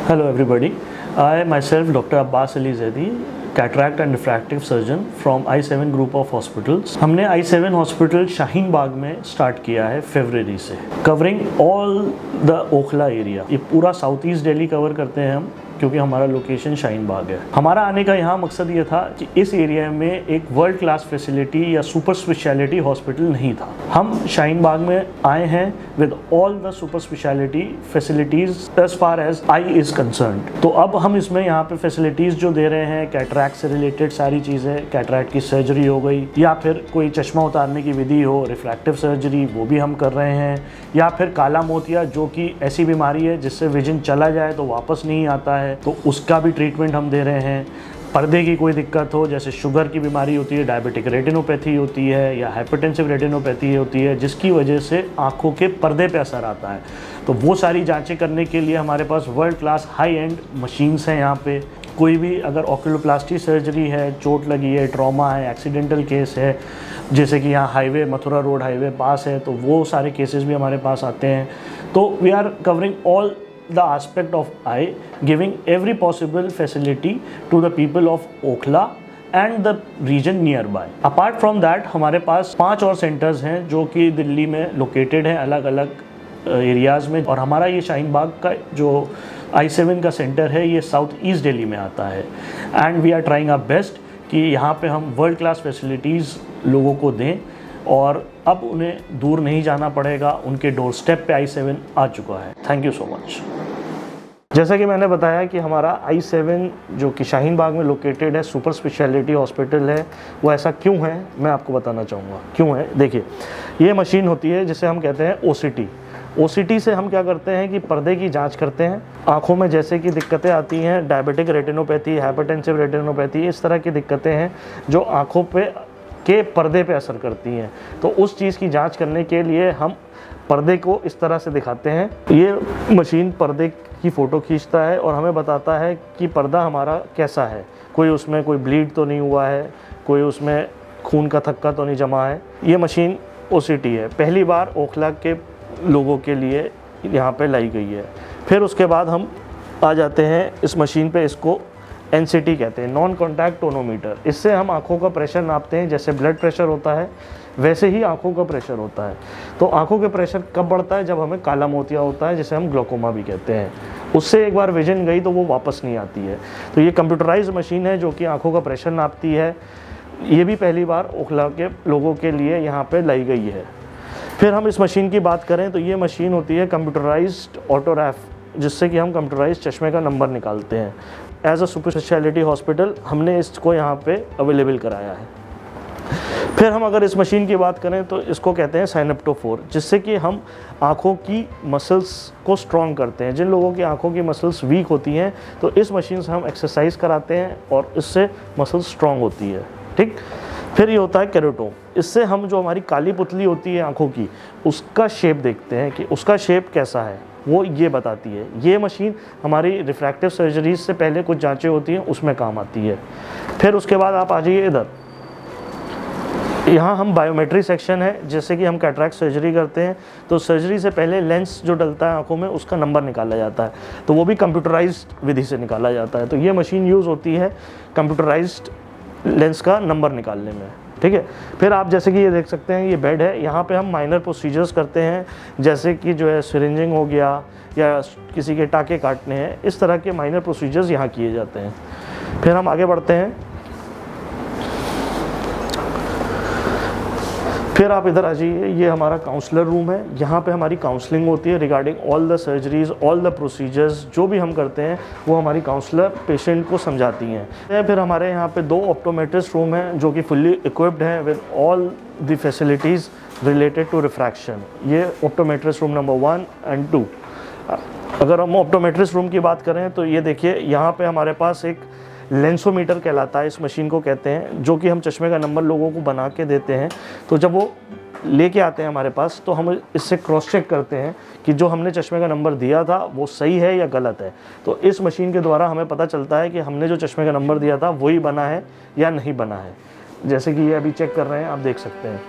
Hello everybody, I myself Dr. Abbas Ali Zaidi, cataract and refractive surgeon from I7 group of hospitals। हमने I7 hospital Shaheen Bagh में start किया है फरवरी से, covering all the Okhla area. ये पूरा south east Delhi cover करते हैं हम, क्योंकि हमारा लोकेशन शाहीन बाग है। हमारा आने का यहाँ मकसद ये था कि इस एरिया में एक वर्ल्ड क्लास फैसिलिटी या सुपर स्पेशलिटी हॉस्पिटल नहीं था। हम शाहीन बाग में आए हैं with all the super speciality facilities as far as I is concerned. तो अब हम इसमें यहाँ पे फैसिलिटीज जो दे रहे हैं, कैटरैक्ट से रिलेटेड सारी चीज़ें, कैटरैक्ट की सर्जरी हो गई या फिर कोई चश्मा उतारने की विधि हो, रिफ्रैक्टिव सर्जरी वो भी हम कर रहे हैं, या फिर काला मोतिया जो कि ऐसी बीमारी है जिससे विजन चला जाए तो वापस नहीं आता है, तो उसका भी ट्रीटमेंट हम दे रहे हैं। पर्दे की कोई दिक्कत हो, जैसे शुगर की बीमारी होती है, डायबिटिक रेटिनोपैथी होती है या हाइपरटेंसिव रेटिनोपैथी होती है, जिसकी वजह से आंखों के पर्दे पे असर आता है, तो वो सारी जांचें करने के लिए हमारे पास world class high end machines हैं यहाँ पे। कोई भी अगर ऑक्यूलोप्लास्टी सर्जरी है, चोट लगी है, ट्रॉमा है, एक्सीडेंटल केस है, जैसे कि यहाँ हाईवे मथुरा रोड हाईवे पास है, तो वो सारे केसेस भी हमारे पास आते हैं। तो we are covering all the aspect of eye, giving every possible facility to the people of Okhla and the region nearby. Apart from that, हमारे पास 5 और सेंटर्स हैं जो कि दिल्ली में लोकेटेड हैं अलग अलग एरियाज़ में, और हमारा ये शाहीन बाग का जो I7 का सेंटर है ये साउथ ईस्ट दिल्ली में आता है। And we are trying our best कि यहाँ पे हम वर्ल्ड क्लास फैसिलिटीज़ लोगों को दें, और अब उन्हें दूर नहीं जाना पड़ेगा, उनके डोर स्टेप पे I7 आ चुका है। Thank you so much. जैसा कि मैंने बताया कि हमारा I7 जो कि शाहीन बाग में लोकेटेड है, सुपर स्पेशलिटी हॉस्पिटल है, वो ऐसा क्यों है मैं आपको बताना चाहूँगा क्यों है। देखिए, ये मशीन होती है जिसे हम कहते हैं OCT। OCT से हम क्या करते हैं कि पर्दे की जांच करते हैं। आँखों में जैसे कि दिक्कतें आती हैं, डायबिटिक रेटिनोपैथी, हाइपरटेंसिव रेटिनोपैथी, इस तरह की दिक्कतें हैं जो आँखों के पर्दे पे असर करती हैं, तो उस चीज़ की जांच करने के लिए हम पर्दे को इस तरह से दिखाते हैं। ये मशीन पर्दे की फ़ोटो खींचता है और हमें बताता है कि पर्दा हमारा कैसा है, कोई उसमें कोई ब्लीड तो नहीं हुआ है, कोई उसमें खून का थक्का तो नहीं जमा है। ये मशीन OCT है, पहली बार ओखला के लोगों के लिए यहाँ पे लाई गई है। फिर उसके बाद हम आ जाते हैं इस मशीन पे, इसको NCT कहते हैं, नॉन कॉन्टैक्ट टोनोमीटर। इससे हम आँखों का प्रेशर नापते हैं, जैसे ब्लड प्रेशर होता है वैसे ही आँखों का प्रेशर होता है। तो आँखों के प्रेशर कब बढ़ता है? जब हमें काला मोतिया होता है, जिसे हम ग्लोकोमा भी कहते हैं। उससे एक बार विजन गई तो वो वापस नहीं आती है। तो ये कंप्यूटराइज्ड मशीन है जो कि आँखों का प्रेशर नापती है। ये भी पहली बार ओखला के लोगों के लिए यहाँ पर लाई गई है। फिर हम इस मशीन की बात करें तो ये मशीन होती है कंप्यूटराइज्ड ऑटोग्राफ, जिससे कि हम कंप्यूटराइज्ड चश्मे का नंबर निकालते हैं। As a super speciality hospital हमने इसको यहाँ पे अवेलेबल कराया है। फिर हम अगर इस मशीन की बात करें तो इसको कहते हैं साइनेप्टोफोर, जिससे कि हम आँखों की मसल्स को स्ट्रॉन्ग करते हैं। जिन लोगों की आँखों की मसल्स वीक होती हैं तो इस मशीन से हम एक्सरसाइज कराते हैं और इससे मसल्स स्ट्रॉन्ग होती है। ठीक। फिर ये होता है केराटोम। इससे हम जो हमारी काली पुतली होती है आँखों की, उसका शेप देखते हैं कि उसका शेप कैसा है, वो ये बताती है। ये मशीन हमारी रिफ्रैक्टिव सर्जरीज से पहले कुछ जांचें होती हैं उसमें काम आती है। फिर उसके बाद आप आ जाइए इधर, यहाँ हम बायोमेट्री सेक्शन है। जैसे कि हम कैटरैक्ट सर्जरी करते हैं तो सर्जरी से पहले लेंस जो डलता है आंखों में उसका नंबर निकाला जाता है, तो वो भी कंप्यूटराइज्ड विधि से निकाला जाता है। तो ये मशीन यूज़ होती है कंप्यूटराइज्ड लेंस का नंबर निकालने में। ठीक है। फिर आप जैसे कि ये देख सकते हैं, ये बेड है, यहाँ पे हम माइनर प्रोसीजर्स करते हैं, जैसे कि जो है सिरिंजिंग हो गया या किसी के टाँके काटने हैं, इस तरह के माइनर प्रोसीजर्स यहाँ किए जाते हैं। फिर हम आगे बढ़ते हैं। फिर आप इधर आ जाइए, ये हमारा काउंसलर रूम है। यहाँ पे हमारी काउंसलिंग होती है regarding all the surgeries, all the procedures जो भी हम करते हैं वो हमारी काउंसलर पेशेंट को समझाती हैं। फिर हमारे यहाँ पे 2 ऑप्टोमेट्रिस्ट रूम हैं जो कि फुल्ली इक्विप्ड हैं with all the facilities related to refraction. ये ऑप्टोमेट्रिस्ट रूम नंबर 1 and 2। अगर हम ऑप्टोमेट्रिस्ट रूम की बात करें तो ये देखिए, यहाँ पे हमारे पास एक लेंसोमीटर कहलाता है, इस मशीन को कहते हैं, जो कि हम चश्मे का नंबर लोगों को बना के देते हैं। तो जब वो लेके आते हैं हमारे पास तो हम इससे क्रॉस चेक करते हैं कि जो हमने चश्मे का नंबर दिया था वो सही है या गलत है। तो इस मशीन के द्वारा हमें पता चलता है कि हमने जो चश्मे का नंबर दिया था वही बना है या नहीं बना है। जैसे कि ये अभी चेक कर रहे हैं, आप देख सकते हैं।